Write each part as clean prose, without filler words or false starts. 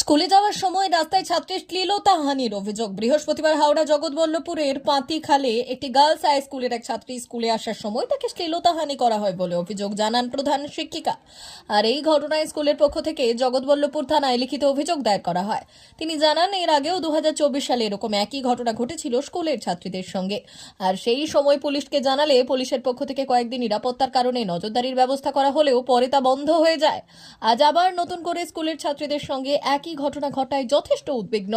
স্কুলে যাওয়ার সময় রাস্তায় ছাত্রীর শ্লীলতাহানির অভিযোগ। বৃহস্পতিবার হাওড়া জগৎবল্লভপুরের পাতিখালে একটি গার্লস হাই স্কুলের এক ছাত্রী স্কুলে আসার সময় তাকে শ্লীলতাহানি করা হয় বলে অভিযোগ জানান প্রধান শিক্ষিকা। আর এই ঘটনায় স্কুলের পক্ষ থেকে জগৎবল্লভপুর থানায় লিখিত অভিযোগ দায়ের করা হয়। তিনি জানান, এর আগেও 2024 সালে এরকম একই ঘটনা ঘটেছিল স্কুলের ছাত্রীদের সঙ্গে। আর সেই সময় পুলিশকে জানালে পুলিশের পক্ষ থেকে কয়েকদিন নিরাপত্তার কারণে নজরদারির ব্যবস্থা করা হলেও পরে তা বন্ধ হয়ে যায়। আজ আবার নতুন করে স্কুলের ছাত্রীদের সঙ্গে একই ঘটনা ঘটায় যথেষ্ট উদ্বিগ্ন।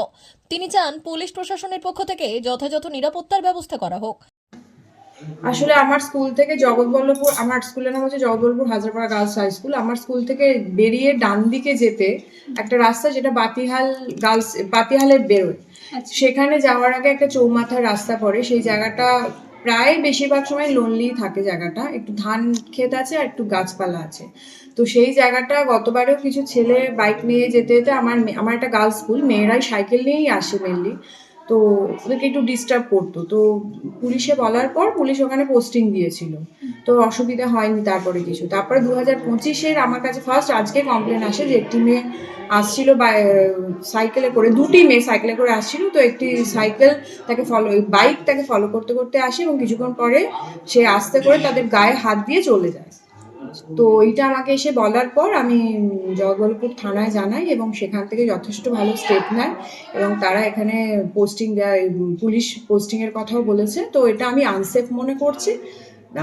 তিনি চান পুলিশ প্রশাসনের পক্ষ থেকে যথাযথ নিরাপত্তার ব্যবস্থা করা হোক। আসলে আমার স্কুল থেকে জগৎবল্লভপুর, আমার স্কুলের নাম হচ্ছে জগৎবল্লভপুর হাজারপাড়া গার্লস হাই স্কুল। আমার স্কুল থেকে বেরিয়ে ডান দিকে যেতে একটা রাস্তা, যেটা পাতিহালে বেরোয়, সেখানে যাওয়ার আগে একটা চৌমাথার রাস্তা পড়ে। সেই জায়গাটা প্রায় বেশিরভাগ সময় লোনলি থাকে। জায়গাটা একটু ধান ক্ষেত আছে আর একটু গাছপালা আছে। তো সেই জায়গাটা গতবারেও কিছু ছেলে বাইক নিয়ে যেতে যেতে, আমার একটা গার্লস স্কুল, মেয়েরাই সাইকেল নিয়েই আসে মেনলি, তো ওদেরকে একটু ডিস্টার্ব করতো। তো পুলিশে বলার পর পুলিশ ওখানে পোস্টিং দিয়েছিল, তো অসুবিধা হয়নি তারপরে কিছু। তারপরে 2025-এর আমার কাছে ফার্স্ট আজকে কমপ্লেন আসে যে একটি মেয়ে আসছিল সাইকেলে করে, দুটি মেয়ে সাইকেলে করে আসছিল। তো একটি বাইক তাকে ফলো করতে করতে আসে এবং কিছুক্ষণ পরে সে আস্তে করে তাদের গায়ে হাত দিয়ে চলে যায়। তো এইটা আমাকে এসে বলার পর আমি জগৎবল্লভপুর থানায় জানাই এবং সেখান থেকে যথেষ্ট ভালো স্টেপ নেয় এবং তারা এখানে পোস্টিং দেয়, পুলিশ পোস্টিংয়ের কথাও বলেছে। তো এটা আমি আনসেফ মনে করছি।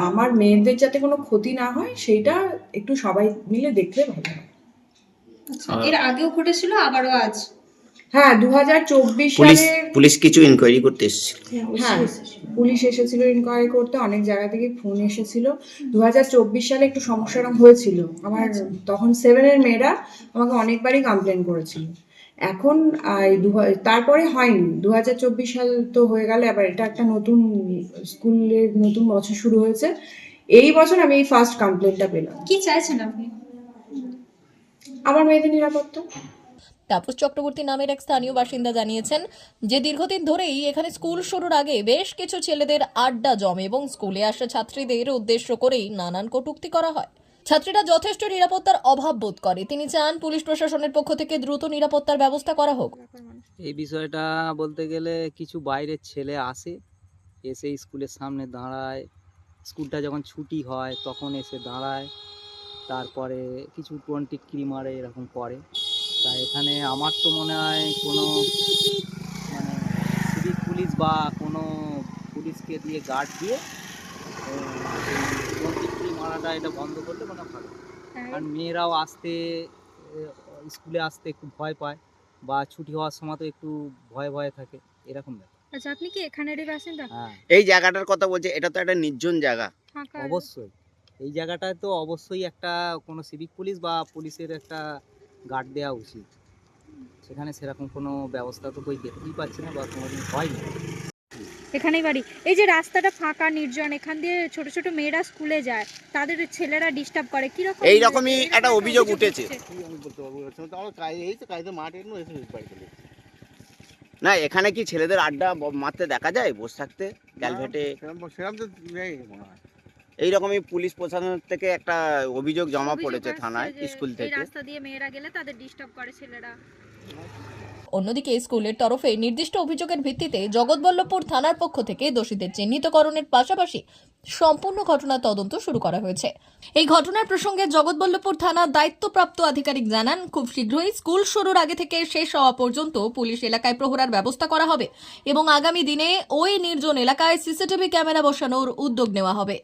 আমার মেয়েদের যাতে কোনো ক্ষতি না হয় সেইটা একটু সবাই মিলে দেখলে ভালো হয়। এর আগেও ঘটেছিল, আবারও আজ? হ্যাঁ, 2024 সালে পুলিশ কিছু ইনকোয়ারি করতে এসেছিল। হ্যাঁ, পুলিশ এসেছিল ইনকোয়ারি করতে, অনেক জায়গা থেকে ফোন এসেছিল। 2024 সালে একটু সমস্যা হয়েছিল আমার, তখন 7-এর মেয়েরা আমাকে অনেকবারই কমপ্লেন করেছিল। এখন তারপরে হয়নি। 2024 সাল তো হয়ে গেল, আবার এটা একটা নতুন স্কুলের নতুন বছর শুরু হয়েছে। এই বছর আমি এই ফার্স্ট কমপ্লেনটা পেলাম। কি চাইছেন আপনি? আমার মেয়েদের নিরাপত্তা। তাপস চক্রবর্তী নামের এক স্থানীয় বাসিন্দা জানিয়েছেন যে দীর্ঘদিন ধরেই এখানে স্কুল শুরুর আগে বেশ কিছু ছেলেদের আড্ডা জমে এবং স্কুলে আসা ছাত্রীদের উদ্দেশ্য করেই নানান কটূক্তি করা হয়। ছাত্রীরা যথেষ্ট নিরাপত্তার অভাব বোধ করে। তিনি চান পুলিশ প্রশাসনের পক্ষ থেকে দ্রুত নিরাপত্তার ব্যবস্থা করা হোক। এই বিষয়টা বলতে গেলে কিছু বাইরের ছেলে আসে, এসে স্কুলের সামনে দাঁড়ায়, স্কুলটা যখন ছুটি হয় তখন এসে দাঁড়ায়, তারপরে কিছু টিটকিরি মারে, এরকম করে। তা এখানে আমার তো মনে হয় কোনো সিভিক পুলিশ বা কোনো পুলিশকে দিয়ে গার্ড দিয়ে টিটকিরি মারাটা এটা বন্ধ করলে মানে ভালো। কারণ মেয়েরাও স্কুলে আসতে একটু ভয় পায় বা ছুটি হওয়ার সময় তো একটু ভয়ে থাকে, এরকম ব্যাপার। আচ্ছা, আপনি কি এখানেরই বাসিন্দা? হ্যাঁ, এই জায়গাটার কথা বলছে, এটা তো একটা নির্জন জায়গা। অবশ্যই এই জায়গাটায় তো অবশ্যই একটা কোনো সিভিক পুলিশ বা পুলিশের একটা গার্ড দেওয়া উচিত। সেখানে সেরকম কোনো ব্যবস্থা তো কই দেখতেই পাচ্ছি না বা কোনোদিন হয়নি। এখানেই বাড়ি। এই যে রাস্তাটা ফাঁকা নির্জন, এখান দিয়ে ছোট ছোট মেয়েরা স্কুলে যায়, তাদের ছেলেরা ডিস্টার্ব করে, কি রকম? এইরকমই একটা অভিযোগ উঠেছে। না, এখানে কি ছেলেদের আড্ডা মারতে দেখা যায়, বসে থাকতে ক্যালভেটে? এইরকমই পুলিশ প্রশাসন থেকে একটা অভিযোগ জমা পড়েছে থানায়, স্কুল এই থেকে। রাস্তা দিয়ে মেয়েরা গেলে তাদের ডিস্টার্ব করে ছেলেরা। অন্যদিকে স্কুলের তরফে নির্দিষ্ট অভিযোগের ভিত্তিতে জগৎবল্লভপুর থানার পক্ষ থেকে দোষীদের চিহ্নিতকরণের পাশাপাশি সম্পূর্ণ ঘটনার তদন্ত শুরু করা হয়েছে। এই ঘটনার প্রসঙ্গে জগৎবল্লভপুর থানার দায়িত্বপ্রাপ্ত আধিকারিক জানান, খুব শীঘ্রই স্কুল শুরুর আগে থেকে শেষ হওয়া পর্যন্ত পুলিশ এলাকায় প্রহরার ব্যবস্থা করা হবে এবং আগামী দিনে ওই নির্জন এলাকায় সিসিটিভি ক্যামেরা বসানোর উদ্যোগ নেওয়া হবে।